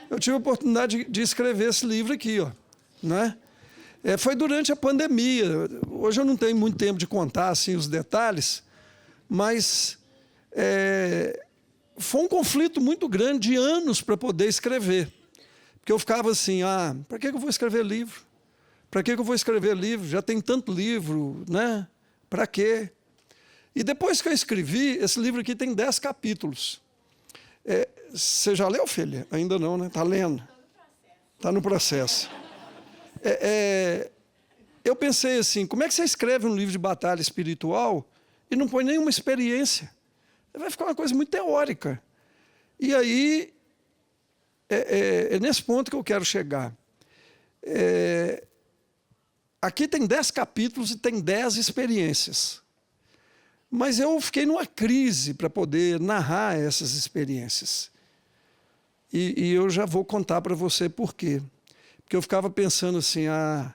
eu tive a oportunidade de escrever esse livro aqui, ó, né? Foi durante a pandemia. Hoje eu não tenho muito tempo de contar assim, os detalhes, mas foi um conflito muito grande de anos para poder escrever. Porque eu ficava assim, para que eu vou escrever livro? Para que eu vou escrever livro? Já tem tanto livro, né? Para quê? E depois que eu escrevi, esse livro aqui tem 10 capítulos. Você já leu, filha? Ainda não, né? Está lendo? Está no processo. Eu pensei assim, como é que você escreve um livro de batalha espiritual e não põe nenhuma experiência? Vai ficar uma coisa muito teórica. E aí, é nesse ponto que eu quero chegar. Aqui tem 10 capítulos e tem 10 experiências. Mas eu fiquei numa crise para poder narrar essas experiências. E eu já vou contar para você por quê. Porque eu ficava pensando assim, o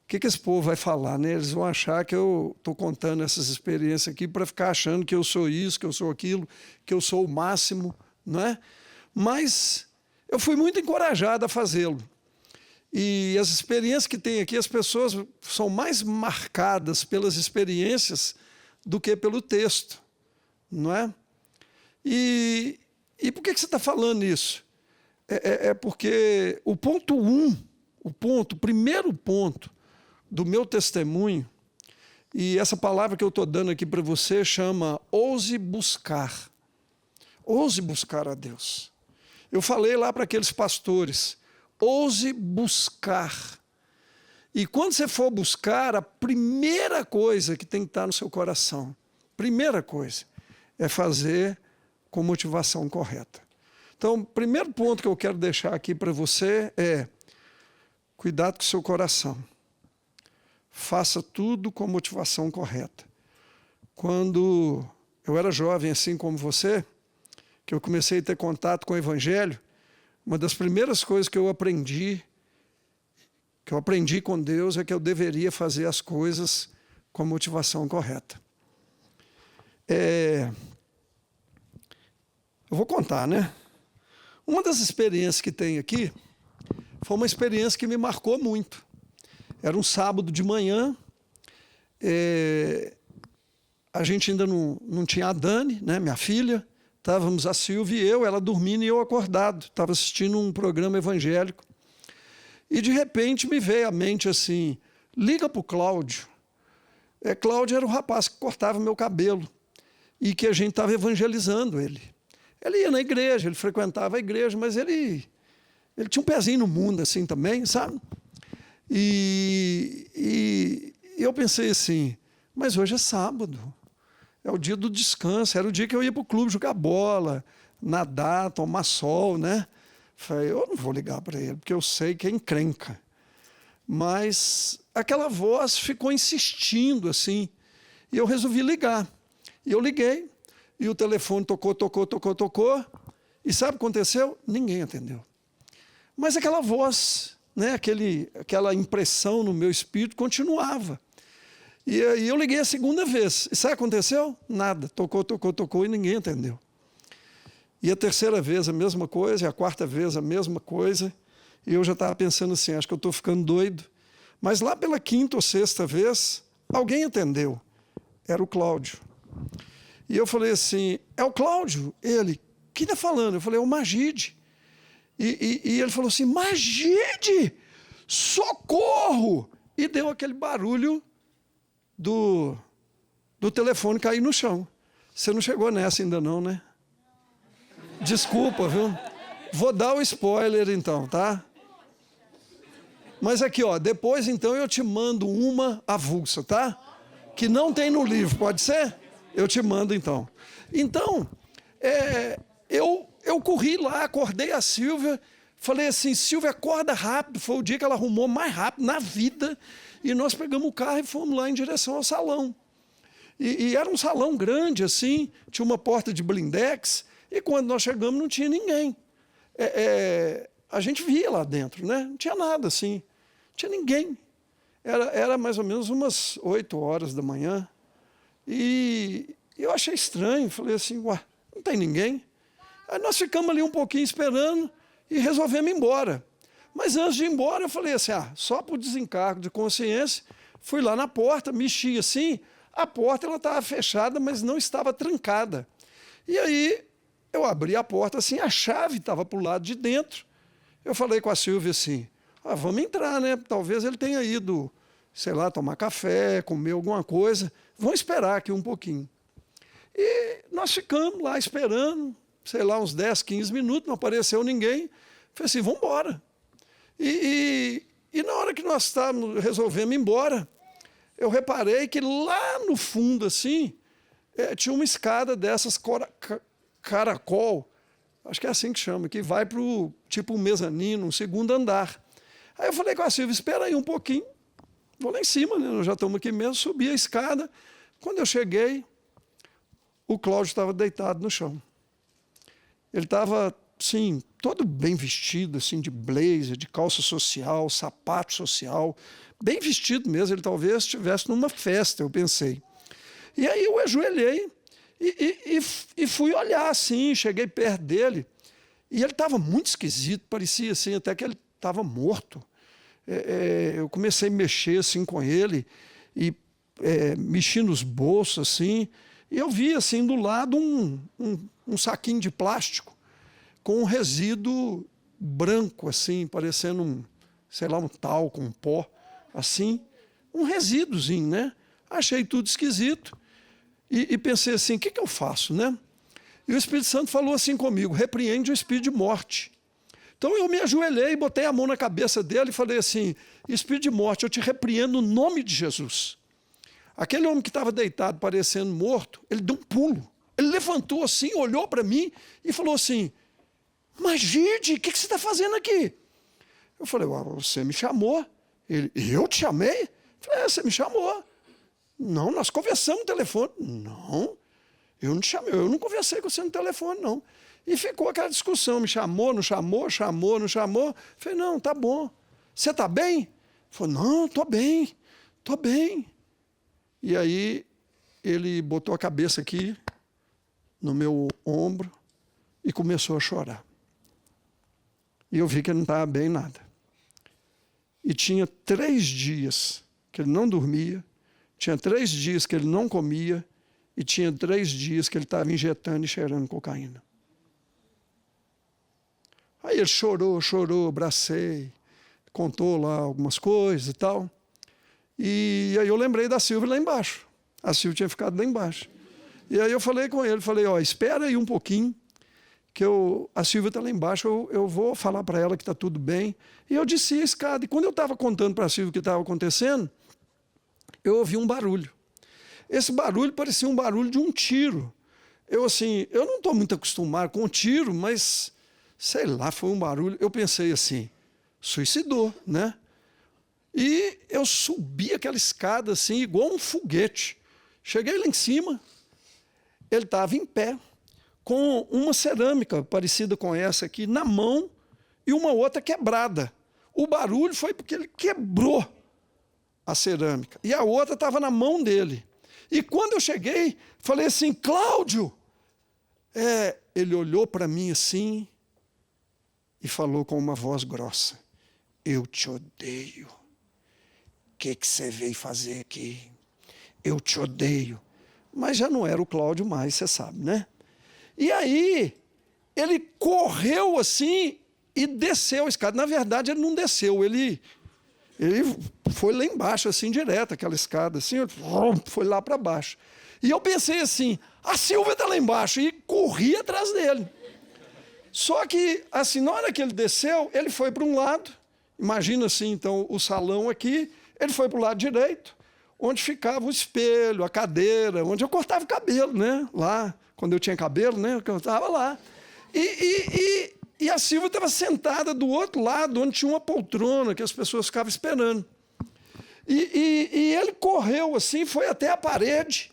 que esse povo vai falar, né? Eles vão achar que eu estou contando essas experiências aqui para ficar achando que eu sou isso, que eu sou aquilo, que eu sou o máximo, não é? Mas eu fui muito encorajado a fazê-lo. E as experiências que tem aqui, as pessoas são mais marcadas pelas experiências do que pelo texto, não é? E por que você está falando isso? Porque o ponto 1, o primeiro ponto do meu testemunho, e essa palavra que eu estou dando aqui para você chama ouse buscar. Ouse buscar a Deus. Eu falei lá para aqueles pastores, ouse buscar. E quando você for buscar, a primeira coisa que tem que estar no seu coração, primeira coisa, é fazer com motivação correta. Então, o primeiro ponto que eu quero deixar aqui para você é cuidado com o seu coração. Faça tudo com motivação correta. Quando eu era jovem, assim como você, que eu comecei a ter contato com o Evangelho, uma das primeiras coisas que eu aprendi com Deus é que eu deveria fazer as coisas com a motivação correta. Eu vou contar, né? Uma das experiências que tem aqui foi uma experiência que me marcou muito. Era um sábado de manhã, a gente ainda não tinha a Dani, né, minha filha, estávamos a Silvia e eu, ela dormindo e eu acordado, estava assistindo um programa evangélico. E, de repente, me veio à mente assim, liga para o Cláudio. Cláudio era o rapaz que cortava meu cabelo e que a gente estava evangelizando ele. Ele ia na igreja, ele frequentava a igreja, mas ele tinha um pezinho no mundo assim também, sabe? E eu pensei assim, mas hoje é sábado, é o dia do descanso, era o dia que eu ia para o clube jogar bola, nadar, tomar sol, né? Falei, eu não vou ligar para ele, porque eu sei que é encrenca. Mas aquela voz ficou insistindo assim, e eu resolvi ligar. E eu liguei, e o telefone tocou, e sabe o que aconteceu? Ninguém atendeu. Mas aquela voz, né, aquela impressão no meu espírito continuava. E aí eu liguei a segunda vez. E sabe o que aconteceu? Nada. Tocou e ninguém atendeu. E a terceira vez a mesma coisa, e a quarta vez a mesma coisa. E eu já estava pensando assim, acho que eu estou ficando doido. Mas lá pela quinta ou sexta vez, alguém atendeu. Era o Cláudio. E eu falei assim, é o Cláudio? Ele, quem está falando? Eu falei, é o Magide. E ele falou assim, Magide, socorro! E deu aquele barulho do telefone cair no chão. Você não chegou nessa ainda não, né? Desculpa, viu? Vou dar o spoiler então, tá? Mas aqui, ó, depois então eu te mando uma avulsa, tá? Que não tem no livro, pode ser? Eu te mando então. Então, eu corri lá, acordei a Silvia, falei assim, Silvia, acorda rápido. Foi o dia que ela arrumou mais rápido na vida. E nós pegamos o carro e fomos lá em direção ao salão. E era um salão grande, assim, tinha uma porta de blindex, e quando nós chegamos não tinha ninguém. A gente via lá dentro, né? Não tinha nada assim, não tinha ninguém. Era mais ou menos umas 8 horas da manhã. E eu achei estranho, falei assim, ué, não tem ninguém. Aí nós ficamos ali um pouquinho esperando, e resolvemos ir embora. Mas antes de ir embora, eu falei assim, só por desencargo de consciência, fui lá na porta, mexi assim, a porta estava fechada, mas não estava trancada. E aí eu abri a porta assim, a chave estava para o lado de dentro. Eu falei com a Silvia assim, vamos entrar, né? Talvez ele tenha ido, sei lá, tomar café, comer alguma coisa. Vamos esperar aqui um pouquinho. E nós ficamos lá esperando, sei lá, uns 10, 15 minutos, não apareceu ninguém. Falei assim, vamos embora. E na hora que nós resolvemos ir embora, eu reparei que lá no fundo, assim, tinha uma escada dessas caracol, acho que é assim que chama, que vai para o tipo um mezanino, um segundo andar. Aí eu falei com a Silvia, espera aí um pouquinho, vou lá em cima, né? Nós já estamos aqui mesmo, subi a escada. Quando eu cheguei, o Cláudio estava deitado no chão. Ele estava, assim, todo bem vestido, assim, de blazer, de calça social, sapato social, bem vestido mesmo. Ele talvez estivesse numa festa, eu pensei. E aí eu ajoelhei e fui olhar, assim, cheguei perto dele. E ele estava muito esquisito, parecia assim, até que ele estava morto. Eu comecei a mexer assim com ele e mexi nos bolsos assim, e eu vi assim do lado um saquinho de plástico com um resíduo branco assim, parecendo sei lá, um talco, um pó, assim, um resíduozinho, né? Achei tudo esquisito e pensei assim, o que eu faço, né? E o Espírito Santo falou assim comigo, repreende o espírito de morte. Então eu me ajoelhei, botei a mão na cabeça dele e falei assim, espírito de morte, eu te repreendo no nome de Jesus. Aquele homem que estava deitado, parecendo morto, ele deu um pulo. Ele levantou assim, olhou para mim e falou assim, mas Gide, o que você está fazendo aqui? Eu falei, você me chamou. Ele, eu te chamei? Eu falei, você me chamou. Não, nós conversamos no telefone. Não, eu não te chamei, eu não conversei com você no telefone, não. E ficou aquela discussão, me chamou, não chamou, chamou, não chamou. Eu falei, não, tá bom. Você está bem? Ele falou, não, estou bem, estou bem. E aí ele botou a cabeça aqui no meu ombro e começou a chorar. E eu vi que ele não estava bem nada. E tinha 3 dias que ele não dormia, tinha 3 dias que ele não comia e tinha 3 dias que ele estava injetando e cheirando cocaína. Aí ele chorou, abracei, contou lá algumas coisas e tal. E aí eu lembrei da Silvia lá embaixo. A Silvia tinha ficado lá embaixo. E aí eu falei com ele, falei, espera aí um pouquinho, que a Silvia está lá embaixo, eu vou falar para ela que está tudo bem. E eu desci a escada. E quando eu estava contando para a Silvia o que estava acontecendo, eu ouvi um barulho. Esse barulho parecia um barulho de um tiro. Eu não estou muito acostumado com tiro, mas, sei lá, foi um barulho. Eu pensei assim, suicidou, né? E eu subi aquela escada assim, igual um foguete. Cheguei lá em cima, ele estava em pé, com uma cerâmica parecida com essa aqui na mão e uma outra quebrada. O barulho foi porque ele quebrou a cerâmica. E a outra estava na mão dele. E quando eu cheguei, falei assim, Cláudio! Ele olhou para mim assim e falou com uma voz grossa, eu te odeio. O que você veio fazer aqui? Eu te odeio. Mas já não era o Cláudio mais, você sabe, né? E aí, ele correu assim e desceu a escada. Na verdade, ele não desceu, ele foi lá embaixo, assim, direto, aquela escada, assim, foi lá para baixo. E eu pensei assim, a Silvia está lá embaixo, e corri atrás dele. Só que, assim, na hora que ele desceu, ele foi para um lado, imagina assim, então, o salão aqui, ele foi para o lado direito, onde ficava o espelho, a cadeira, onde eu cortava o cabelo, né? Lá, quando eu tinha cabelo, né? Eu estava lá. E a Silvia estava sentada do outro lado, onde tinha uma poltrona, que as pessoas ficavam esperando. E ele correu assim, foi até a parede,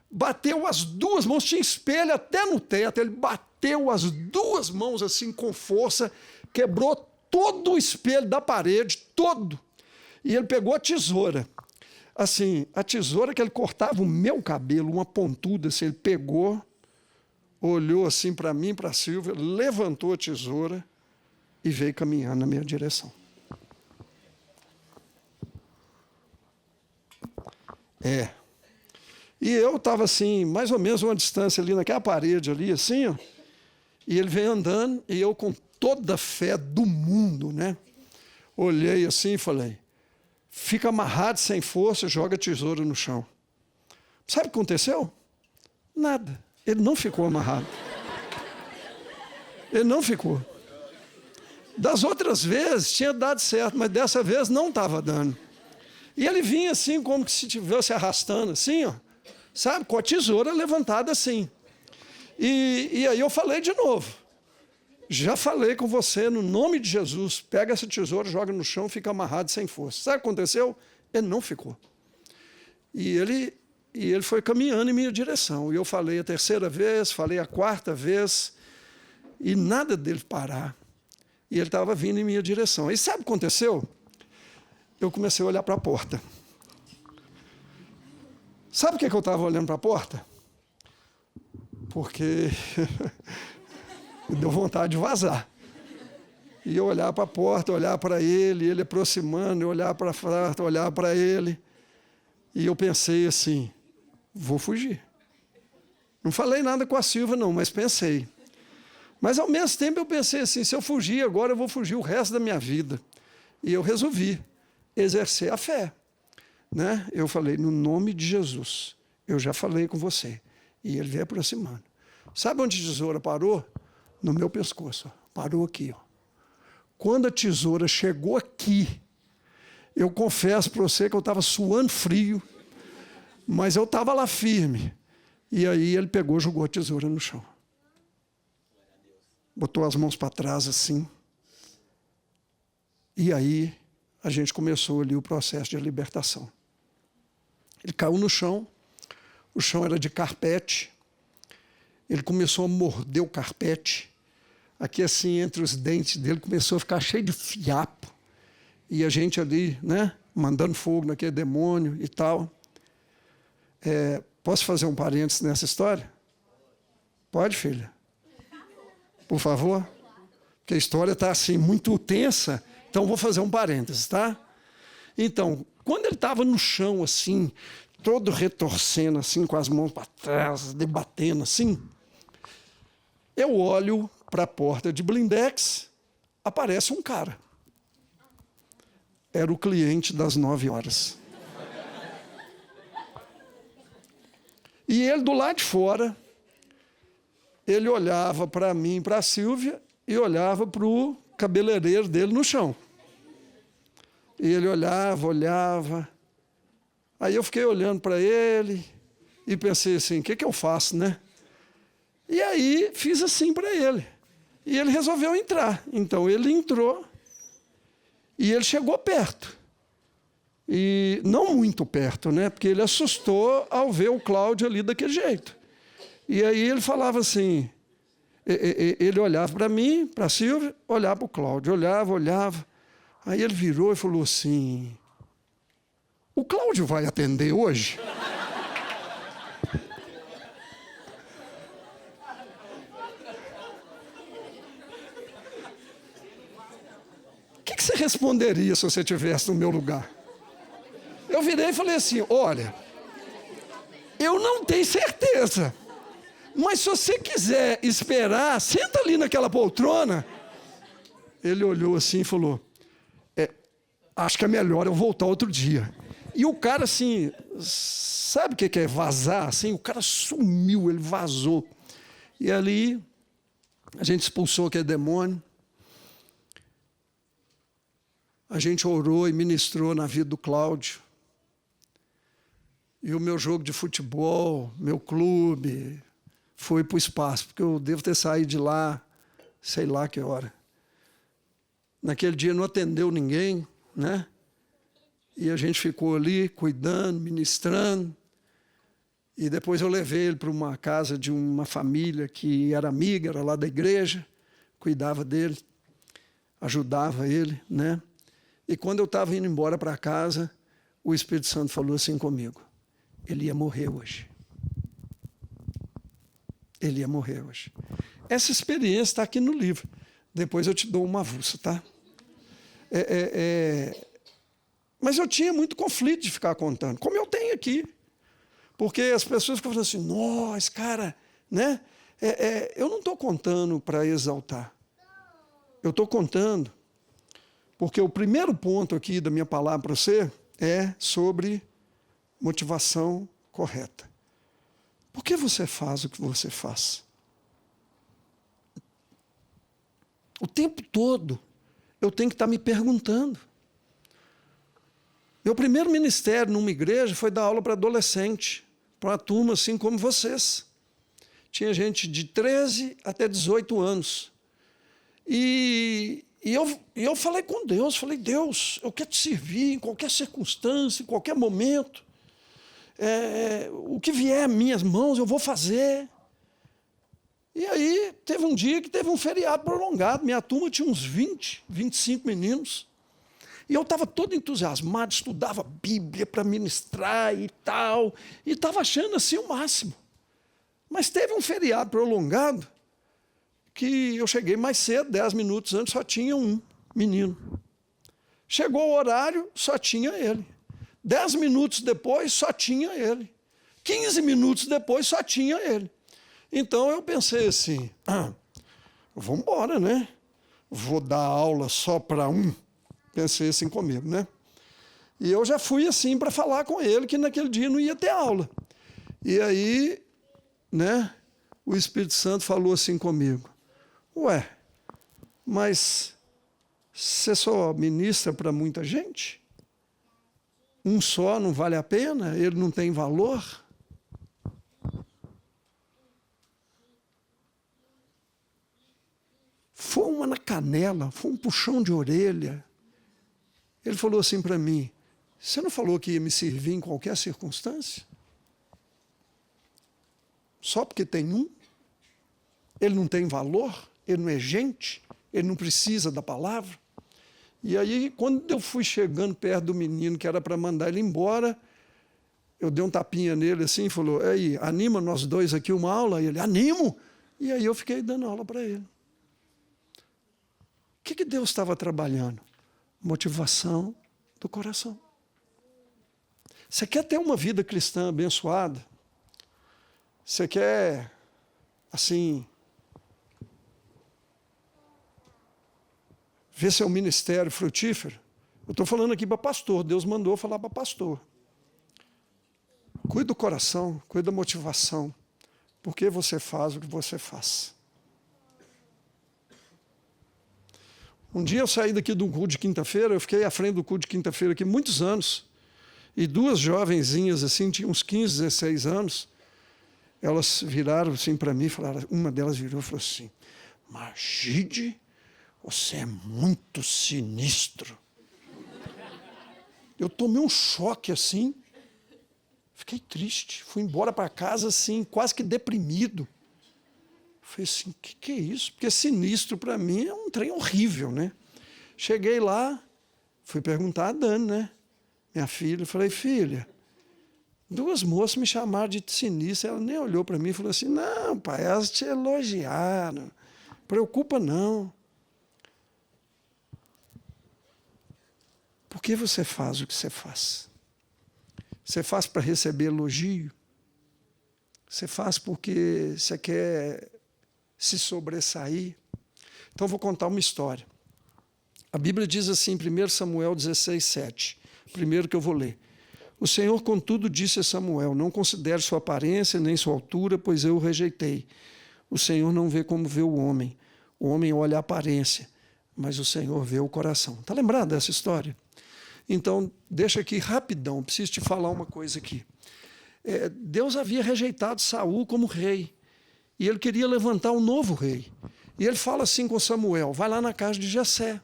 bateu as 2 mãos, tinha espelho até no teto, ele bateu as 2 mãos assim com força, quebrou todo o espelho da parede, todo. E ele pegou a tesoura. Assim, a tesoura que ele cortava o meu cabelo, uma pontuda, assim, ele pegou, olhou assim para mim, para a Silvia, levantou a tesoura e veio caminhando na minha direção. E eu estava assim, mais ou menos uma distância ali naquela parede ali, assim, ó, e ele veio andando, e eu com toda a fé do mundo, né? Olhei assim e falei, fica amarrado sem força, joga a tesoura no chão. Sabe o que aconteceu? Nada. Ele não ficou amarrado. Ele não ficou. Das outras vezes tinha dado certo, mas dessa vez não estava dando. E ele vinha assim, como se estivesse arrastando, assim, ó, sabe, com a tesoura levantada assim. E aí eu falei de novo. Já falei com você, no nome de Jesus, pega essa tesoura, joga no chão, fica amarrado sem força. Sabe o que aconteceu? Ele não ficou. E ele foi caminhando em minha direção. E eu falei a terceira vez, falei a quarta vez, e nada dele parar. E ele estava vindo em minha direção. E sabe o que aconteceu? Eu comecei a olhar para a porta. Sabe por que eu estava olhando para a porta? Porque me deu vontade de vazar. E eu olhar para a porta, olhar para ele aproximando, eu olhar para a porta, olhar para ele. E eu pensei assim, vou fugir. Não falei nada com a Silvia, não, mas pensei. Mas, ao mesmo tempo, eu pensei assim, se eu fugir agora, eu vou fugir o resto da minha vida. E eu resolvi exercer a fé. Né? Eu falei, no nome de Jesus, eu já falei com você. E ele veio aproximando. Sabe onde a tesoura parou? No meu pescoço. Parou aqui. Ó. Quando a tesoura chegou aqui, eu confesso para você que eu estava suando frio, mas eu estava lá firme. E aí ele pegou e jogou a tesoura no chão. Botou as mãos para trás assim. E aí a gente começou ali o processo de libertação. Ele caiu no chão, o chão era de carpete, ele começou a morder o carpete, aqui assim entre os dentes dele começou a ficar cheio de fiapo, e a gente ali, né, mandando fogo naquele demônio e tal. Posso fazer um parênteses nessa história? Pode, filha? Por favor? Porque a história está assim, muito tensa, então vou fazer um parênteses, tá? Então, quando ele estava no chão, assim, todo retorcendo, assim, com as mãos para trás, debatendo, assim, eu olho para a porta de blindex, aparece um cara. Era o cliente das 9 horas. E ele, do lado de fora, ele olhava para mim, para a Silvia, e olhava para o cabeleireiro dele no chão. E ele olhava. Aí eu fiquei olhando para ele e pensei assim, o que eu faço, né? E aí fiz assim para ele. E ele resolveu entrar. Então ele entrou e ele chegou perto. E não muito perto, né? Porque ele assustou ao ver o Cláudio ali daquele jeito. E aí ele falava assim, ele olhava para mim, para a Silvia, olhava para o Cláudio, olhava. Aí ele virou e falou assim, o Cláudio vai atender hoje? O que você responderia se você estivesse no meu lugar? Eu virei e falei assim, olha, eu não tenho certeza, mas se você quiser esperar, senta ali naquela poltrona. Ele olhou assim e falou, acho que é melhor eu voltar outro dia. E o cara, assim, sabe o que é vazar? Assim, o cara sumiu, ele vazou. E ali, a gente expulsou aquele demônio. A gente orou e ministrou na vida do Cláudio. E o meu jogo de futebol, meu clube, foi para o espaço, porque eu devo ter saído de lá, sei lá que hora. Naquele dia não atendeu ninguém, né? E a gente ficou ali cuidando, ministrando. E depois eu levei ele para uma casa de uma família que era amiga, era lá da igreja, cuidava dele, ajudava ele, né? E quando eu estava indo embora para casa, o Espírito Santo falou assim comigo, ele ia morrer hoje. Ele ia morrer hoje. Essa experiência está aqui no livro. Depois eu te dou uma avulsa, tá? Mas eu tinha muito conflito de ficar contando, como eu tenho aqui. Porque as pessoas ficam falando assim, nossa, cara, né? Eu não estou contando para exaltar. Eu estou contando porque o primeiro ponto aqui da minha palavra para você é sobre motivação correta. Por que você faz o que você faz? O tempo todo eu tenho que estar me perguntando. Meu primeiro ministério numa igreja foi dar aula para adolescente, para uma turma assim como vocês. Tinha gente de 13 até 18 anos. E eu falei com Deus, falei, Deus, eu quero te servir em qualquer circunstância, em qualquer momento. O que vier às minhas mãos, eu vou fazer. E aí, teve um dia que teve um feriado prolongado. Minha turma tinha uns 20, 25 meninos. E eu estava todo entusiasmado, estudava Bíblia para ministrar e tal. E estava achando assim o máximo. Mas teve um feriado prolongado que eu cheguei mais cedo, 10 minutos antes, só tinha um menino. Chegou o horário, só tinha ele. 10 minutos depois, só tinha ele. 15 minutos depois, só tinha ele. Então eu pensei assim, vamos embora, né? Vou dar aula só para um. Pensei assim comigo, né? E eu já fui assim para falar com ele que naquele dia não ia ter aula. E aí, né, o Espírito Santo falou assim comigo, ué, mas você só ministra para muita gente? Um só não vale a pena? Ele não tem valor? Foi uma na canela, foi um puxão de orelha. Ele falou assim para mim, você não falou que ia me servir em qualquer circunstância? Só porque tem um? Ele não tem valor? Ele não é gente? Ele não precisa da palavra? E aí, quando eu fui chegando perto do menino, que era para mandar ele embora, eu dei um tapinha nele assim e falou, aí, anima nós dois aqui uma aula? E ele, animo! E aí eu fiquei dando aula para ele. O que Deus estava trabalhando? Motivação do coração. Você quer ter uma vida cristã abençoada? Você quer, assim, ver seu ministério frutífero? Eu estou falando aqui para pastor, Deus mandou falar para pastor. Cuide do coração, cuide da motivação. Por que você faz o que você faz? Um dia eu saí daqui de um culto de quinta-feira, eu fiquei à frente do culto de quinta-feira aqui muitos anos, e duas jovenzinhas assim, tinham uns 15, 16 anos, elas viraram assim para mim, falaram, uma delas virou e falou assim, Magide, você é muito sinistro. Eu tomei um choque assim, fiquei triste, fui embora para casa assim, quase que deprimido. Falei assim, o que é isso? Porque sinistro para mim é um trem horrível, né? Cheguei lá, fui perguntar a Dani, né? Minha filha, falei, filha, duas moças me chamaram de sinistro, ela nem olhou para mim e falou assim, não, pai, elas te elogiaram, preocupa não. Por que você faz o que você faz? Você faz para receber elogio? Você faz porque você quer se sobressair? Então, vou contar uma história. A Bíblia diz assim, 1 Samuel 16, 7. Primeiro que eu vou ler. O Senhor, contudo, disse a Samuel, não considere sua aparência nem sua altura, pois eu o rejeitei. O Senhor não vê como vê o homem olha a aparência, mas o Senhor vê o coração. Está lembrado dessa história? Então, deixa aqui rapidão, preciso te falar uma coisa aqui. Deus havia rejeitado Saul como rei, e ele queria levantar um novo rei. E ele fala assim com Samuel, vai lá na casa de Jessé.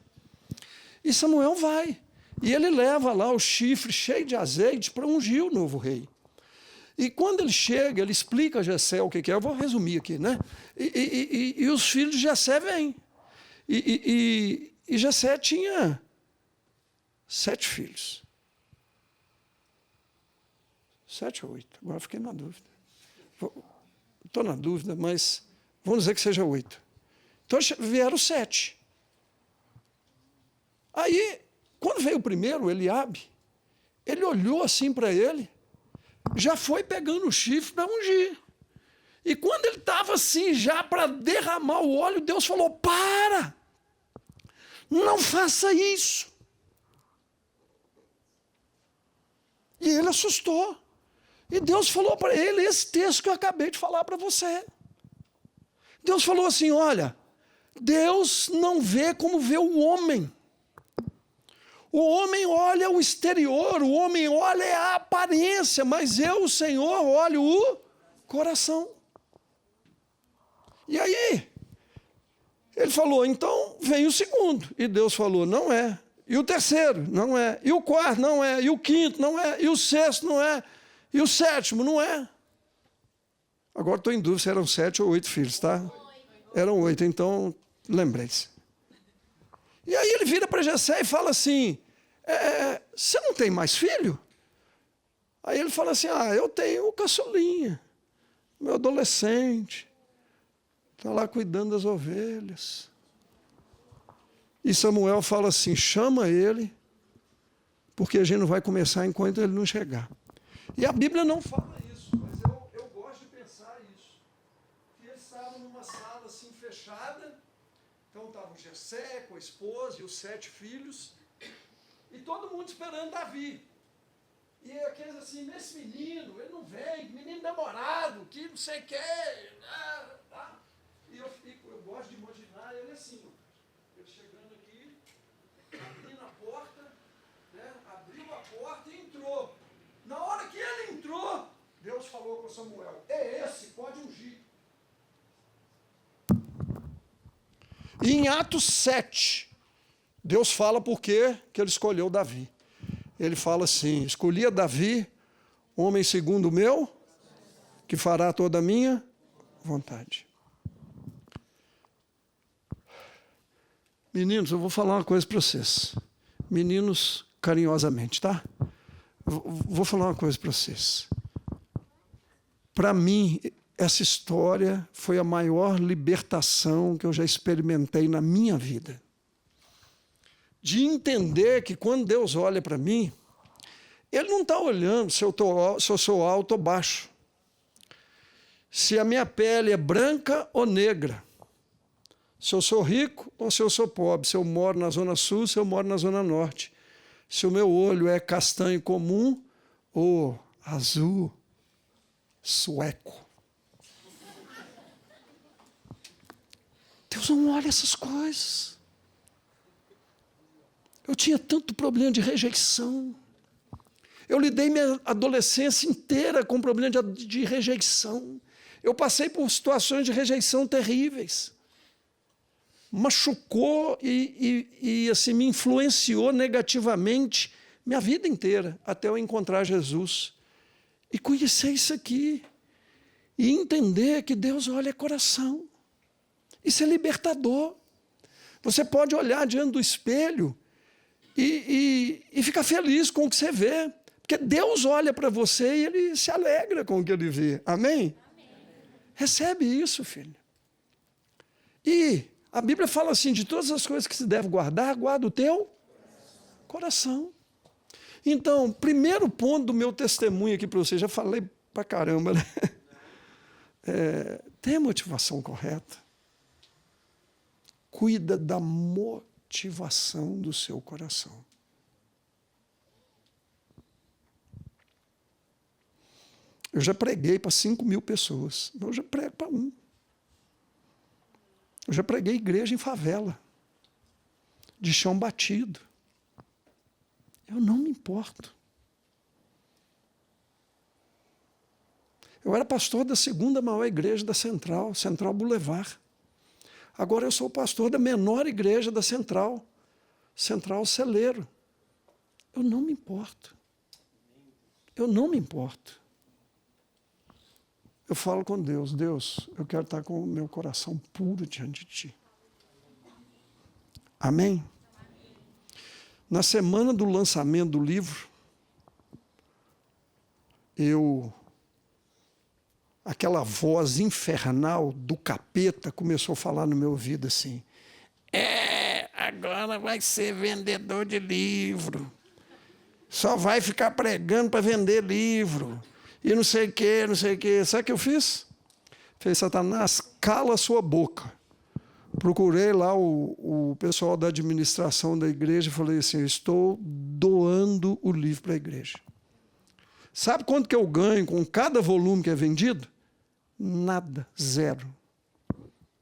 E Samuel vai, e ele leva lá o chifre cheio de azeite para ungir o novo rei. E quando ele chega, ele explica a Jessé o que é, eu vou resumir aqui, né? E os filhos de Jessé vêm. E Jessé tinha 7 filhos. 7 ou 8, agora fiquei na dúvida. Estou na dúvida, mas vamos dizer que seja 8. Então vieram 7. Aí, quando veio o primeiro, Eliabe, ele olhou assim para ele, já foi pegando o chifre para ungir. E quando ele estava assim, já para derramar o óleo, Deus falou: para! Não faça isso. E ele assustou. E Deus falou para ele esse texto que eu acabei de falar para você. Deus falou assim: olha, Deus não vê como vê o homem. O homem olha o exterior, o homem olha a aparência, mas eu, o Senhor, olho o coração. E aí, ele falou: então vem o segundo. E Deus falou: não é. E o terceiro, não é. E o quarto, não é. E o quinto, não é. E o sexto, não é. E o sétimo, não é. Agora estou em dúvida se eram 7 ou 8 filhos, tá? Eram 8, então lembrei-se. E aí ele vira para Jessé e fala assim: você não tem mais filho? Aí ele fala assim: eu tenho o caçulinha, meu adolescente, está lá cuidando das ovelhas. E Samuel fala assim: chama ele, porque a gente não vai começar enquanto ele não chegar. E a Bíblia não fala isso, mas eu gosto de pensar isso. Que eles estavam numa sala assim fechada, então estava o Jessé com a esposa e os 7 filhos, e todo mundo esperando Davi. E aqueles assim: nesse menino, ele não vem, menino demorado, que não sei o que. E eu gosto de imaginar ele assim, ele chegando aqui, abrindo a porta, né, abriu a porta e entrou. Na hora que ele entrou, Deus falou com Samuel: é esse, pode ungir. E em Atos 7, Deus fala por que ele escolheu Davi. Ele fala assim: escolhi a Davi, homem segundo o meu, que fará toda a minha vontade. Meninos, eu vou falar uma coisa para vocês. Meninos, carinhosamente, tá? Vou falar uma coisa para vocês. Para mim, essa história foi a maior libertação que eu já experimentei na minha vida. De entender que quando Deus olha para mim, Ele não está olhando se eu sou alto ou baixo, se a minha pele é branca ou negra, se eu sou rico ou se eu sou pobre, se eu moro na Zona Sul, se eu moro na Zona Norte, se o meu olho é castanho comum ou azul sueco. Deus não olha essas coisas. Eu tinha tanto problema de rejeição. Eu lidei minha adolescência inteira com problema de rejeição. Eu passei por situações de rejeição terríveis. Machucou e assim, me influenciou negativamente minha vida inteira, até eu encontrar Jesus. E conhecer isso aqui. E entender que Deus olha coração. Isso é libertador. Você pode olhar diante do espelho e ficar feliz com o que você vê. Porque Deus olha para você e Ele se alegra com o que Ele vê. Amém? Amém. Recebe isso, filho. E a Bíblia fala assim: de todas as coisas que se deve guardar, guarda o teu coração. Então, primeiro ponto do meu testemunho aqui para você, já falei para caramba, né? Tem a motivação correta. Cuida da motivação do seu coração. Eu já preguei para 5.000 pessoas. Eu já prego para 1. Eu já preguei igreja em favela, de chão batido. Eu não me importo. Eu era pastor da 2ª maior igreja da Central Boulevard. Agora eu sou pastor da menor igreja da Central Celeiro. Eu não me importo. Eu não me importo. Eu falo com Deus: Deus, eu quero estar com o meu coração puro diante de Ti. Amém? Na semana do lançamento do livro, aquela voz infernal do capeta começou a falar no meu ouvido assim: agora vai ser vendedor de livro. Só vai ficar pregando para vender livro. E não sei o quê, não sei o quê. Sabe o que eu fiz? Falei, Satanás, cala a sua boca. Procurei lá o pessoal da administração da igreja e falei assim, eu estou doando o livro para a igreja. Sabe quanto que eu ganho com cada volume que é vendido? Nada, zero.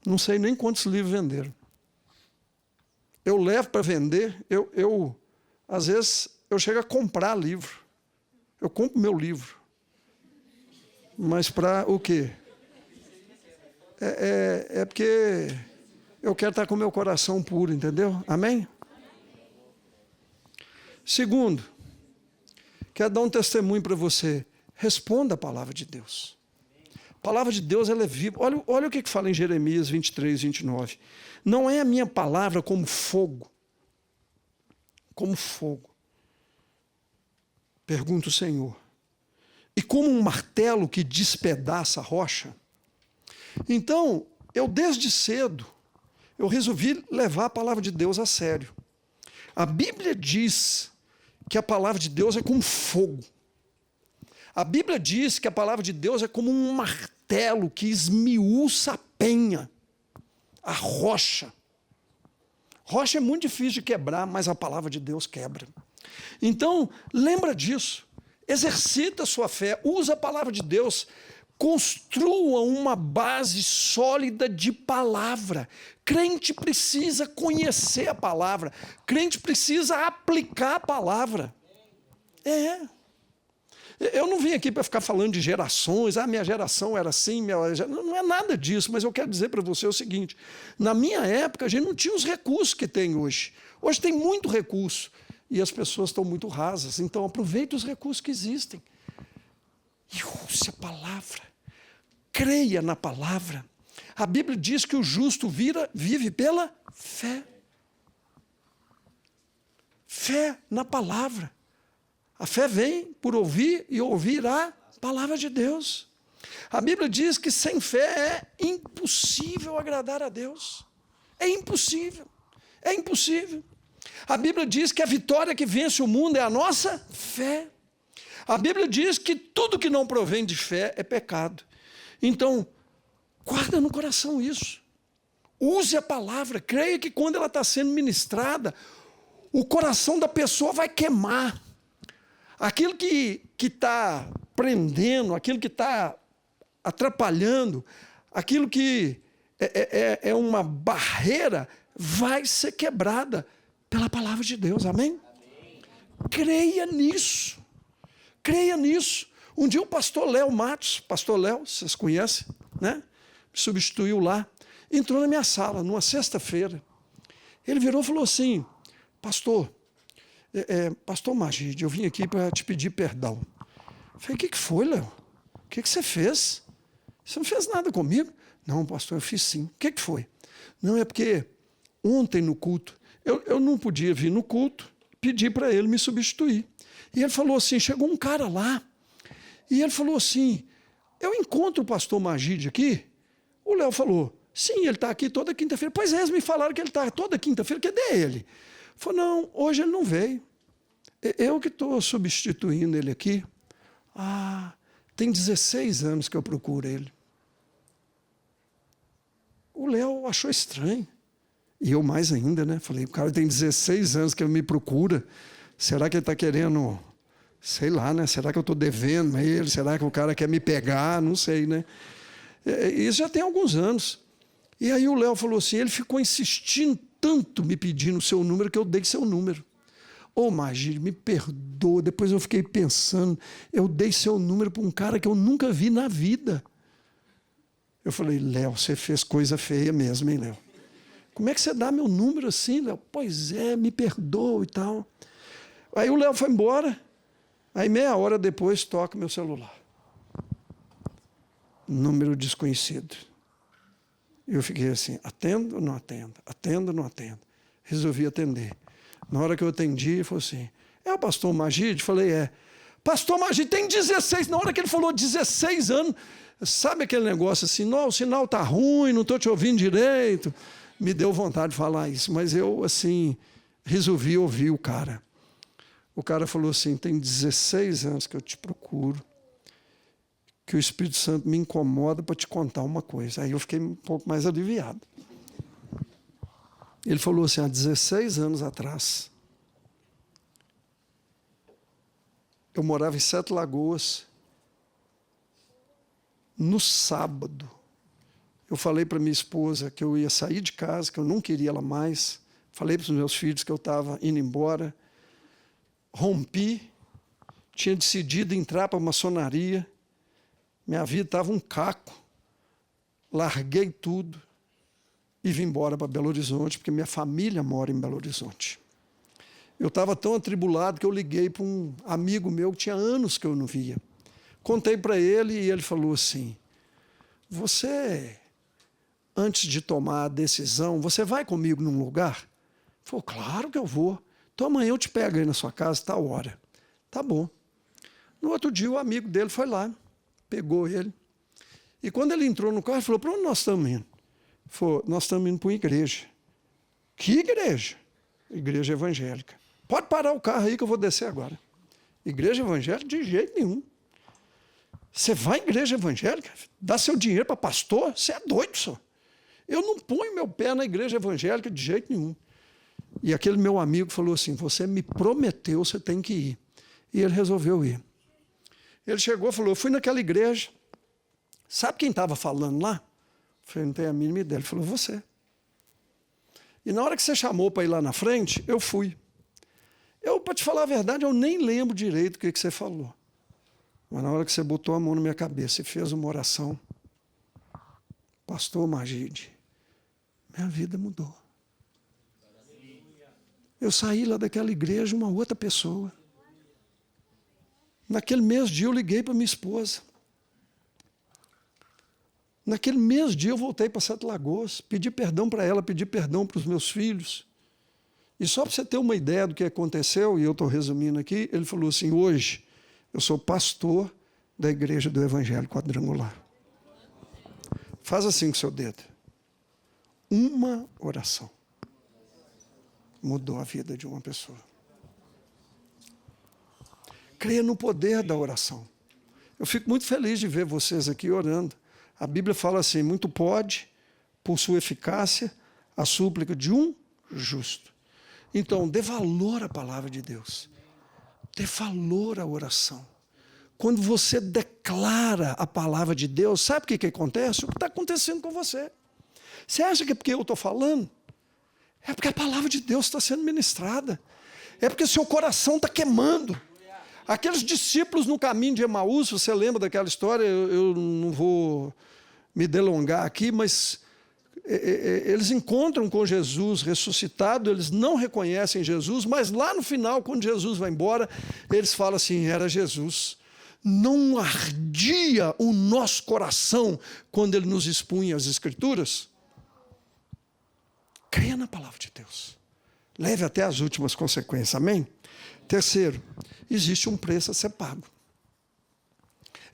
Não sei nem quantos livros venderam. Eu levo para vender, às vezes eu chego a comprar livro. Eu compro meu livro. Mas para o quê? É porque eu quero estar com o meu coração puro, entendeu? Amém? Segundo, quero dar um testemunho para você. Responda a palavra de Deus. A palavra de Deus, ela é viva. Olha o que fala em Jeremias 23, 29. Não é a minha palavra como fogo. Como fogo. Pergunta o Senhor. E como um martelo que despedaça a rocha. Então, eu desde cedo, eu resolvi levar a palavra de Deus a sério. A Bíblia diz que a palavra de Deus é como fogo. A Bíblia diz que a palavra de Deus é como um martelo que esmiuça a penha, a rocha. Rocha é muito difícil de quebrar, mas a palavra de Deus quebra. Então, lembra disso. Exercita a sua fé, usa a palavra de Deus, construa uma base sólida de palavra. Crente precisa conhecer a palavra, crente precisa aplicar a palavra. Eu não vim aqui para ficar falando de gerações, minha geração era assim, não é nada disso, mas eu quero dizer para você o seguinte, na minha época a gente não tinha os recursos que tem hoje. Hoje tem muito recurso e as pessoas estão muito rasas, então aproveite os recursos que existem. E use a palavra, creia na palavra. A Bíblia diz que o justo vive pela fé. Fé na palavra. A fé vem por ouvir e ouvir a palavra de Deus. A Bíblia diz que sem fé é impossível agradar a Deus. É impossível. É impossível. A Bíblia diz que a vitória que vence o mundo é a nossa fé. A Bíblia diz que tudo que não provém de fé é pecado. Então, guarda no coração isso. Use a palavra. Creia que quando ela está sendo ministrada, o coração da pessoa vai queimar. Aquilo que está prendendo, aquilo que está atrapalhando, aquilo que é uma barreira, vai ser quebrada pela palavra de Deus. Amém? Creia nisso. Creia nisso. Um dia o pastor Léo Matos, pastor Léo, vocês conhecem, né? Me substituiu lá, entrou na minha sala, numa sexta-feira. Ele virou e falou assim, pastor Magide, eu vim aqui para te pedir perdão. Eu falei, o que foi, Léo? O que você fez? Você não fez nada comigo? Não, pastor, eu fiz sim. O que foi? Não, é porque ontem no culto, eu não podia vir no culto, pedi para ele me substituir. E ele falou assim, chegou um cara lá, e ele falou assim, eu encontro o pastor Magide aqui? O Léo falou, sim, ele está aqui toda quinta-feira. Pois é, eles me falaram que ele está toda quinta-feira, cadê ele? Falou, não, hoje ele não veio. Eu que estou substituindo ele aqui. Tem 16 anos que eu procuro ele. O Léo achou estranho. E eu mais ainda, né? Falei, o cara tem 16 anos que ele me procura. Será que ele está querendo, sei lá, né? Será que eu estou devendo a ele? Será que o cara quer me pegar? Não sei, né? Isso já tem alguns anos. E aí o Léo falou assim, ele ficou insistindo tanto me pedindo o seu número que eu dei seu número. Magide, me perdoa. Depois eu fiquei pensando, eu dei seu número para um cara que eu nunca vi na vida. Eu falei, Léo, você fez coisa feia mesmo, hein, Léo? Como é que você dá meu número assim, Léo? Pois é, me perdoa e tal. Aí o Léo foi embora, aí meia hora depois toca meu celular. Número desconhecido. Eu fiquei assim, atendo ou não atendo? Atendo ou não atendo? Resolvi atender. Na hora que eu atendi, ele falou assim, é o pastor Magide? Falei, é. Pastor Magide tem 16. Na hora que ele falou 16 anos, sabe aquele negócio assim, não, o sinal está ruim, não estou te ouvindo direito. me deu vontade de falar isso, mas eu, assim, resolvi ouvir o cara. O cara falou assim, tem 16 anos que eu te procuro, que o Espírito Santo me incomoda para te contar uma coisa. Aí eu fiquei um pouco mais aliviado. Ele falou assim, há 16 anos atrás, eu morava em Sete Lagoas. No sábado, eu falei para minha esposa que eu ia sair de casa, que eu não queria ela mais. Falei para os meus filhos que eu estava indo embora. Rompi, tinha decidido entrar para a maçonaria. Minha vida estava um caco. Larguei tudo e vim embora para Belo Horizonte, porque minha família mora em Belo Horizonte. Eu estava tão atribulado que eu liguei para um amigo meu que tinha anos que eu não via. Contei para ele e ele falou assim, você, antes de tomar a decisão, você vai comigo num lugar? Ele falou, claro que eu vou. Então amanhã eu te pego aí na sua casa, tal hora. Tá bom. No outro dia o amigo dele foi lá, pegou ele. E quando ele entrou no carro, ele falou, para onde nós estamos indo? Ele falou, nós estamos indo para uma igreja. Que igreja? Igreja evangélica. Pode parar o carro aí que eu vou descer agora. Igreja evangélica? De jeito nenhum. Você vai à igreja evangélica? Dá seu dinheiro para pastor? Você é doido, só. Eu não ponho meu pé na igreja evangélica de jeito nenhum. E aquele meu amigo falou assim, você me prometeu, você tem que ir. E ele resolveu ir. Ele chegou e falou, eu fui naquela igreja. Sabe quem estava falando lá? Eu falei, não tenho a mínima ideia. Ele falou, você. E na hora que você chamou para ir lá na frente, eu fui. Para te falar a verdade, eu nem lembro direito o que você falou. Mas na hora que você botou a mão na minha cabeça e fez uma oração, pastor Magide, minha vida mudou. Eu saí lá daquela igreja uma outra pessoa. Naquele mesmo dia eu liguei para minha esposa. Naquele mesmo dia eu voltei para Sete Lagoas, pedi perdão para ela, pedi perdão para os meus filhos. E só para você ter uma ideia do que aconteceu, e eu estou resumindo aqui, ele falou assim, hoje eu sou pastor da Igreja do Evangelho Quadrangular. Faz assim com o seu dedo. Uma oração mudou a vida de uma pessoa. Creia no poder da oração. Eu fico muito feliz de ver vocês aqui orando. A Bíblia fala assim, muito pode, por sua eficácia, a súplica de um justo. Então, dê valor à palavra de Deus. Dê valor à oração. Quando você declara a palavra de Deus, sabe o que acontece? O que está acontecendo com você. Você acha que é porque eu estou falando? É porque a palavra de Deus está sendo ministrada. É porque seu coração está queimando. Aqueles discípulos no caminho de Emaús, você lembra daquela história? Eu não vou me delongar aqui, mas eles encontram com Jesus ressuscitado, eles não reconhecem Jesus, mas lá no final, quando Jesus vai embora, eles falam assim, era Jesus. Não ardia o nosso coração quando ele nos expunha as Escrituras? Creia na palavra de Deus. Leve até as últimas consequências, amém? Terceiro, existe um preço a ser pago.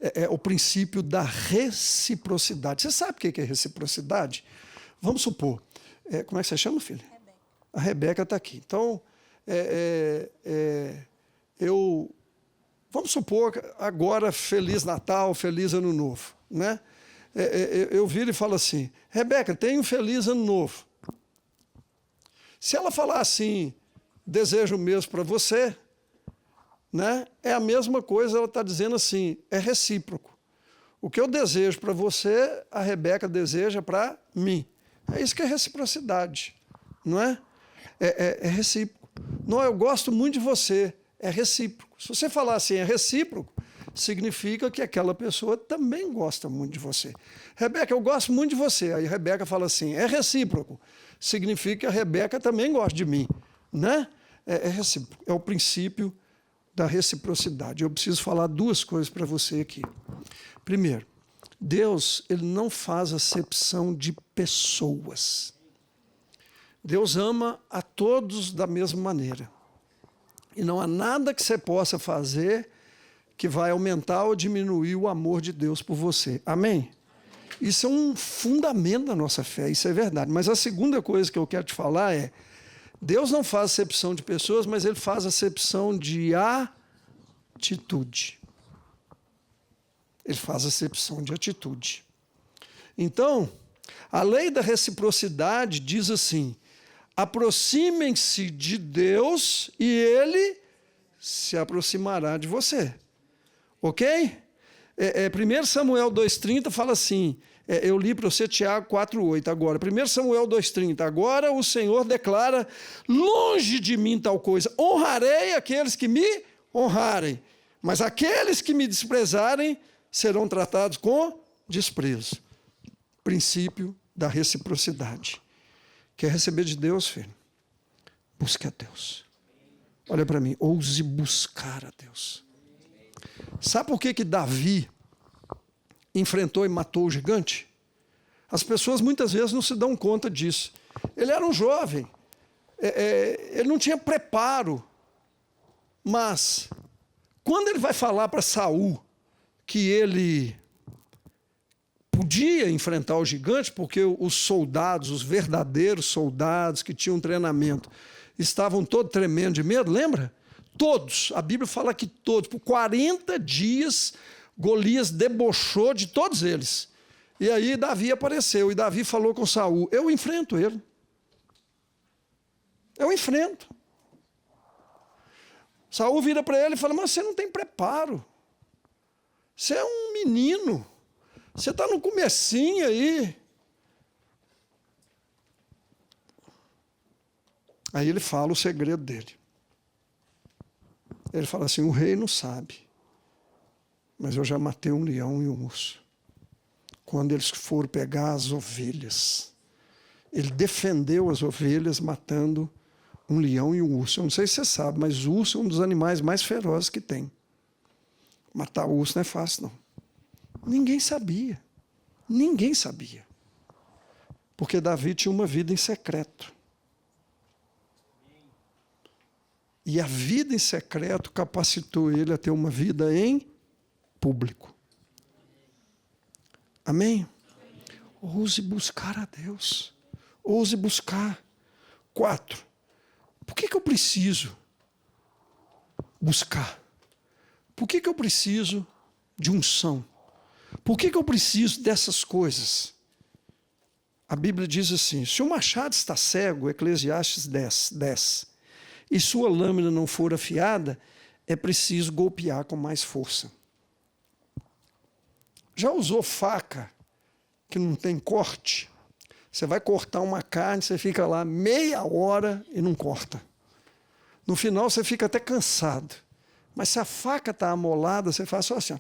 É o princípio da reciprocidade. Você sabe o que é reciprocidade? Vamos supor, como é que você chama, filha? Rebeca. A Rebeca está aqui. Então, vamos supor, agora, Feliz Natal, Feliz Ano Novo. Né? Eu viro e falo assim, Rebeca, tenha um Feliz Ano Novo. Se ela falar assim, desejo mesmo para você, né, é a mesma coisa, ela está dizendo assim, é recíproco. O que eu desejo para você, a Rebeca deseja para mim. É isso que é reciprocidade, não é? É recíproco. Não, eu gosto muito de você, é recíproco. Se você falar assim, é recíproco, significa que aquela pessoa também gosta muito de você. Rebeca, eu gosto muito de você. Aí a Rebeca fala assim, é recíproco. Significa que a Rebeca também gosta de mim. Né? É recíproco. É o princípio da reciprocidade. Eu preciso falar duas coisas para você aqui. Primeiro, Deus ele não faz acepção de pessoas. Deus ama a todos da mesma maneira. E não há nada que você possa fazer que vai aumentar ou diminuir o amor de Deus por você. Amém? Isso é um fundamento da nossa fé, isso é verdade. Mas a segunda coisa que eu quero te falar é: Deus não faz acepção de pessoas, mas Ele faz acepção de atitude. Ele faz acepção de atitude. Então, a lei da reciprocidade diz assim: aproximem-se de Deus e Ele se aproximará de você. Ok? 1 Samuel 2,30 fala assim, eu li para você Tiago 4,8 agora. 1 Samuel 2,30, agora o Senhor declara: longe de mim tal coisa, honrarei aqueles que me honrarem, mas aqueles que me desprezarem serão tratados com desprezo. Princípio da reciprocidade. Quer receber de Deus, filho? Busque a Deus. Olha para mim, ouse buscar a Deus. Sabe por que Davi enfrentou e matou o gigante? As pessoas muitas vezes não se dão conta disso. Ele era um jovem, ele não tinha preparo, mas quando ele vai falar para Saul que ele podia enfrentar o gigante, porque os soldados, os verdadeiros soldados que tinham treinamento, estavam todos tremendo de medo, lembra? Todos, a Bíblia fala que todos, por 40 dias, Golias debochou de todos eles. E aí Davi apareceu, e Davi falou com Saul: eu enfrento ele. Eu enfrento. Saul vira para ele e fala: mas você não tem preparo. Você é um menino. Você está no comecinho aí. Aí ele fala o segredo dele. Ele fala assim: o rei não sabe, mas eu já matei um leão e um urso. Quando eles foram pegar as ovelhas, ele defendeu as ovelhas matando um leão e um urso. Eu não sei se você sabe, mas o urso é um dos animais mais ferozes que tem. Matar o urso não é fácil, não. Ninguém sabia. Ninguém sabia. Porque Davi tinha uma vida em secreto. E a vida em secreto capacitou ele a ter uma vida em público. Amém? Ouse buscar a Deus. Ouse buscar. 4. Por que eu preciso buscar? Por que eu preciso de unção? Por que eu preciso dessas coisas? A Bíblia diz assim: se o machado está cego, Eclesiastes 10, e sua lâmina não for afiada, é preciso golpear com mais força. Já usou faca que não tem corte? Você vai cortar uma carne, você fica lá meia hora e não corta. No final você fica até cansado. Mas se a faca está amolada, você faz só assim, ó,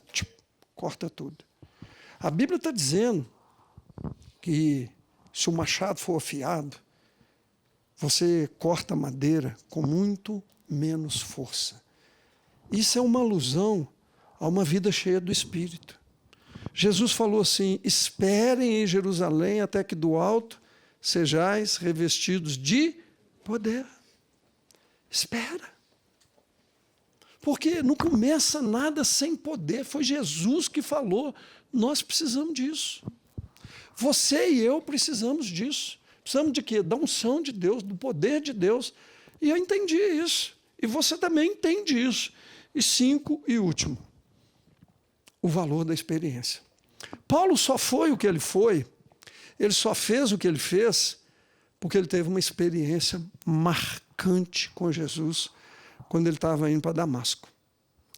corta tudo. A Bíblia está dizendo que se o machado for afiado, você corta madeira com muito menos força. Isso é uma alusão a uma vida cheia do Espírito. Jesus falou assim: esperem em Jerusalém até que do alto sejais revestidos de poder. Espera. Porque não começa nada sem poder. Foi Jesus que falou. Nós precisamos disso. Você e eu precisamos disso. Precisamos de quê? Da unção de Deus, do poder de Deus. E eu entendi isso. E você também entende isso. E 5, e último, o valor da experiência. Paulo só foi o que ele foi, ele só fez o que ele fez, porque ele teve uma experiência marcante com Jesus quando ele estava indo para Damasco.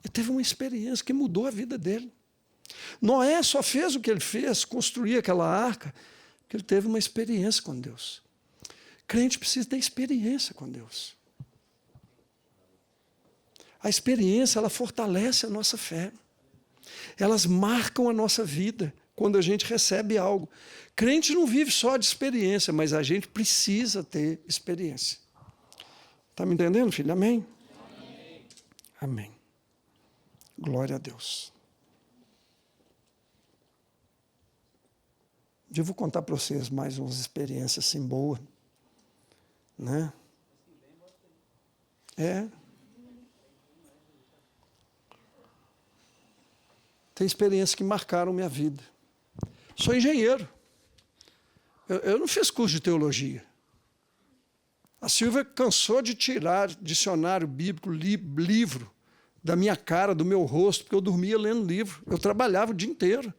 Ele teve uma experiência que mudou a vida dele. Noé só fez o que ele fez, construir aquela arca, porque ele teve uma experiência com Deus. Crente precisa ter experiência com Deus. A experiência, ela fortalece a nossa fé. Elas marcam a nossa vida quando a gente recebe algo. Crente não vive só de experiência, mas a gente precisa ter experiência. Está me entendendo, filho? Amém? Amém. Amém. Glória a Deus. Eu vou contar para vocês mais umas experiências assim boas, né? Tem experiências que marcaram minha vida. Sou engenheiro. Eu não fiz curso de teologia. A Silvia cansou de tirar dicionário bíblico, livro, da minha cara, do meu rosto, porque eu dormia lendo livro. Eu trabalhava o dia inteiro.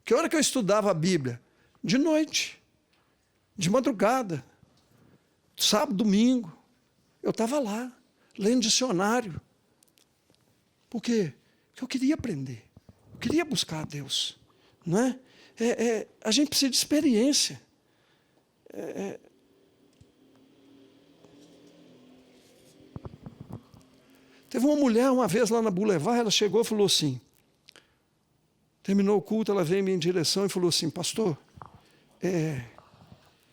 Que hora que eu estudava a Bíblia? De noite, de madrugada, sábado, domingo. Eu estava lá, lendo dicionário. Por quê? Porque eu queria aprender. Eu queria buscar a Deus. Não é? A gente precisa de experiência. Teve uma mulher, uma vez lá na Boulevard, ela chegou e falou assim, terminou o culto, ela veio em minha direção e falou assim, pastor,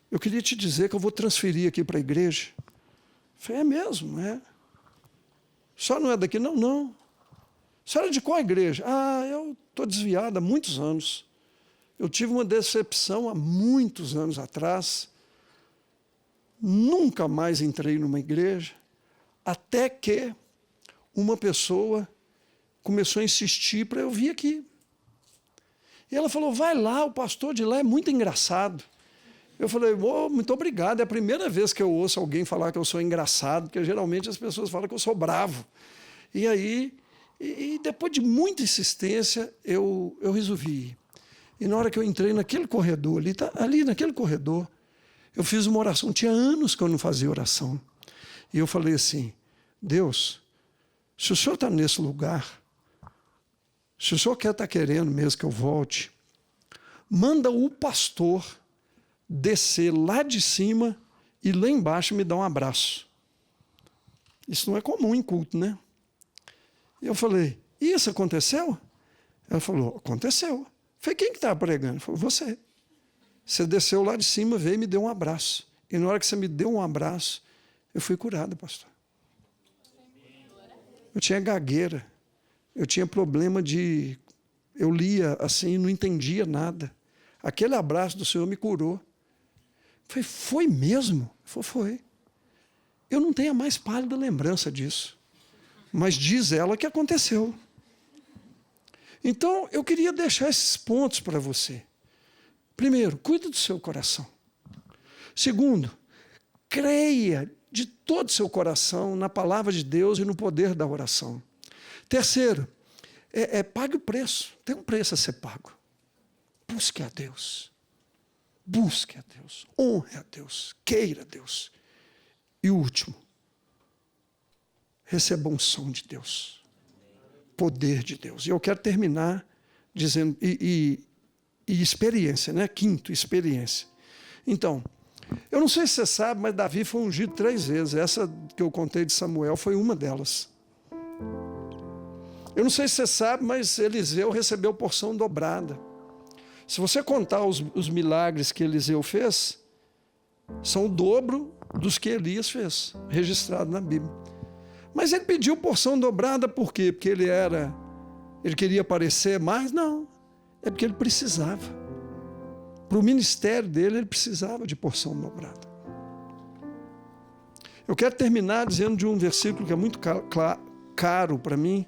eu queria te dizer que eu vou transferir aqui para a igreja. Eu falei, é mesmo? É. Só não é daqui? Não, não. A senhora é de qual igreja? Eu estou desviada há muitos anos. Eu tive uma decepção há muitos anos atrás. Nunca mais entrei numa igreja, até que uma pessoa começou a insistir para eu vir aqui. E ela falou, vai lá, o pastor de lá é muito engraçado. Eu falei, muito obrigado, é a primeira vez que eu ouço alguém falar que eu sou engraçado, porque geralmente as pessoas falam que eu sou bravo. E aí, depois de muita insistência, eu resolvi ir. E na hora que eu entrei naquele corredor, ali naquele corredor, eu fiz uma oração. Tinha anos que eu não fazia oração. E eu falei assim, Deus, se o Senhor está nesse lugar, se o Senhor está querendo mesmo que eu volte, manda o pastor descer lá de cima e lá embaixo me dar um abraço. Isso não é comum em culto, né? E eu falei, isso aconteceu? Ela falou, aconteceu. Eu falei, quem que estava pregando? Ele falou, você. Você desceu lá de cima, veio e me deu um abraço. E na hora que você me deu um abraço, eu fui curado, pastor. Eu tinha gagueira. Eu tinha problema de... Eu lia assim e não entendia nada. Aquele abraço do Senhor me curou. Eu falei, foi mesmo? Ele falou, foi. Eu não tenho a mais pálida lembrança disso. Mas diz ela que aconteceu. Então, eu queria deixar esses pontos para você. Primeiro, cuide do seu coração. Segundo, creia de todo o seu coração na palavra de Deus e no poder da oração. Terceiro, pague o preço. Tem um preço a ser pago. Busque a Deus. Busque a Deus. Honre a Deus. Queira a Deus. E o último, receba unção de Deus. Poder de Deus. E eu quero terminar dizendo... E experiência, né? Quinto, experiência. Então, eu não sei se você sabe, mas Davi foi ungido 3 vezes. Essa que eu contei de Samuel foi uma delas. Eu não sei se você sabe, mas Eliseu recebeu porção dobrada. Se você contar os milagres que Eliseu fez, são o dobro dos que Elias fez, registrado na Bíblia. Mas ele pediu porção dobrada por quê? Porque ele queria aparecer mais? Não. É porque ele precisava. Para o ministério dele, ele precisava de porção dobrada. Eu quero terminar dizendo de um versículo que é muito caro para mim.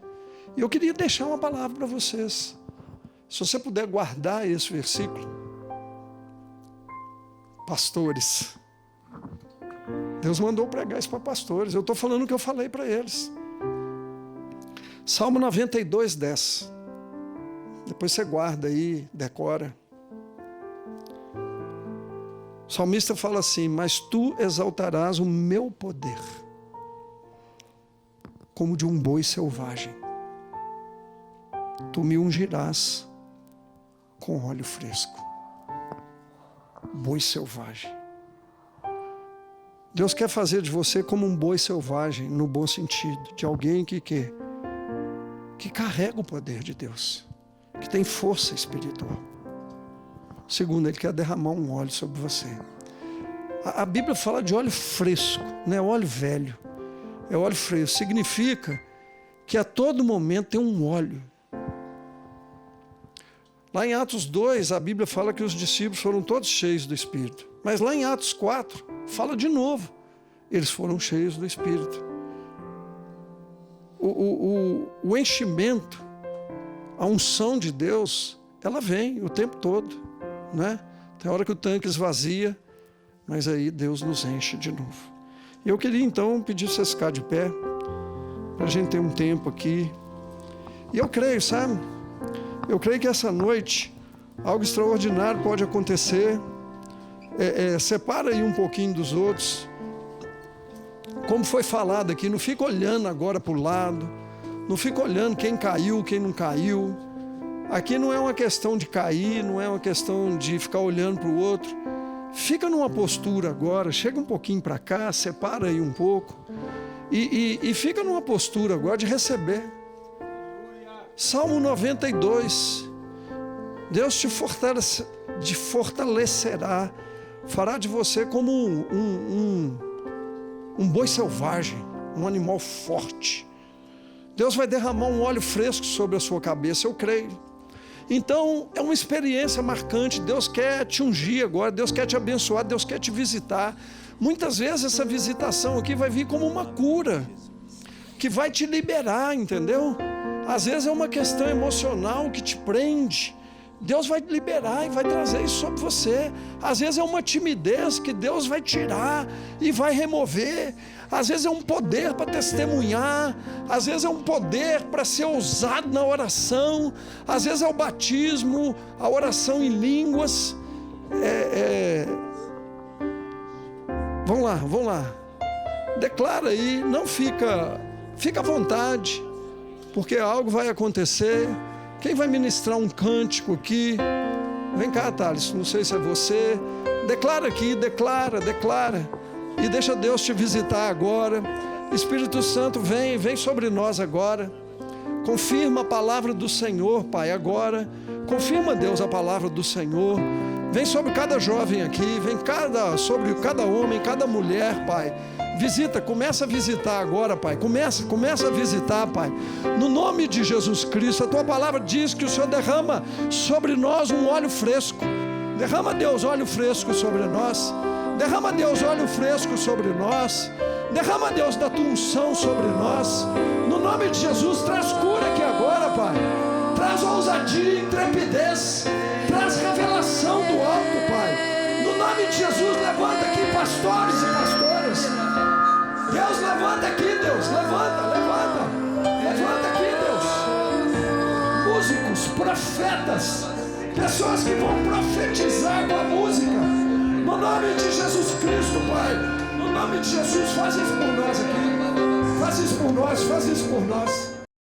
E eu queria deixar uma palavra para vocês. Se você puder guardar esse versículo. Pastores. Deus mandou pregar isso para pastores. Eu estou falando o que eu falei para eles. Salmo 92, 10. Depois você guarda aí, decora. O salmista fala assim, mas tu exaltarás o meu poder, como de um boi selvagem. Tu me ungirás com óleo fresco. Boi selvagem. Deus quer fazer de você como um boi selvagem, no bom sentido, de alguém que carrega o poder de Deus, que tem força espiritual. Segundo, Ele quer derramar um óleo sobre você. A Bíblia fala de óleo fresco, não é óleo velho. É óleo fresco. Significa que a todo momento tem um óleo. Lá em Atos 2, a Bíblia fala que os discípulos foram todos cheios do Espírito. Mas lá em Atos 4, fala de novo. Eles foram cheios do Espírito. O enchimento, a unção de Deus, ela vem o tempo todo. né? Tem hora que o tanque esvazia, mas aí Deus nos enche de novo. Eu queria então pedir para vocês ficarem de pé, para a gente ter um tempo aqui. E eu creio, sabe? Eu creio que essa noite algo extraordinário pode acontecer. Separa aí um pouquinho dos outros. Como foi falado aqui, não fica olhando agora para o lado, não fica olhando quem caiu, quem não caiu. Aqui não é uma questão de cair, não é uma questão de ficar olhando para o outro. Fica numa postura agora, chega um pouquinho para cá, separa aí um pouco e fica numa postura agora de receber. Salmo 92, Deus te fortalecerá, fará de você como um boi selvagem, um animal forte. Deus vai derramar um óleo fresco sobre a sua cabeça, eu creio. Então, é uma experiência marcante. Deus quer te ungir agora, Deus quer te abençoar, Deus quer te visitar. Muitas vezes essa visitação aqui vai vir como uma cura, que vai te liberar, entendeu? Às vezes é uma questão emocional que te prende. Deus vai liberar e vai trazer isso sobre você. Às vezes é uma timidez que Deus vai tirar e vai remover. Às vezes é um poder para testemunhar. Às vezes é um poder para ser ousado na oração. Às vezes é o batismo, a oração em línguas. Vamos lá. Declara aí, não fica à vontade, porque algo vai acontecer. Quem vai ministrar um cântico aqui? Vem cá, Thales, não sei se é você. Declara aqui, declara. E deixa Deus te visitar agora. Espírito Santo, vem sobre nós agora. Confirma a palavra do Senhor, Pai, agora. Confirma, Deus, a palavra do Senhor. Vem sobre cada jovem aqui, vem sobre cada homem, cada mulher, Pai. Visita, começa a visitar agora, Pai. Começa a visitar, Pai. No nome de Jesus Cristo, a Tua palavra diz que o Senhor derrama sobre nós um óleo fresco. Derrama, Deus, óleo fresco sobre nós. Derrama, Deus, óleo fresco sobre nós. Derrama, Deus, da Tua unção sobre nós. No nome de Jesus, traz cura aqui agora, Pai. Traz ousadia, intrepidez. Traz revelação do alto, Pai. No nome de Jesus, levanta aqui pastores e pastoras. Deus, levanta aqui, Deus. Levanta aqui, Deus. Músicos, profetas, pessoas que vão profetizar com a música. No nome de Jesus Cristo, Pai. No nome de Jesus, faz isso por nós aqui. Faz isso por nós.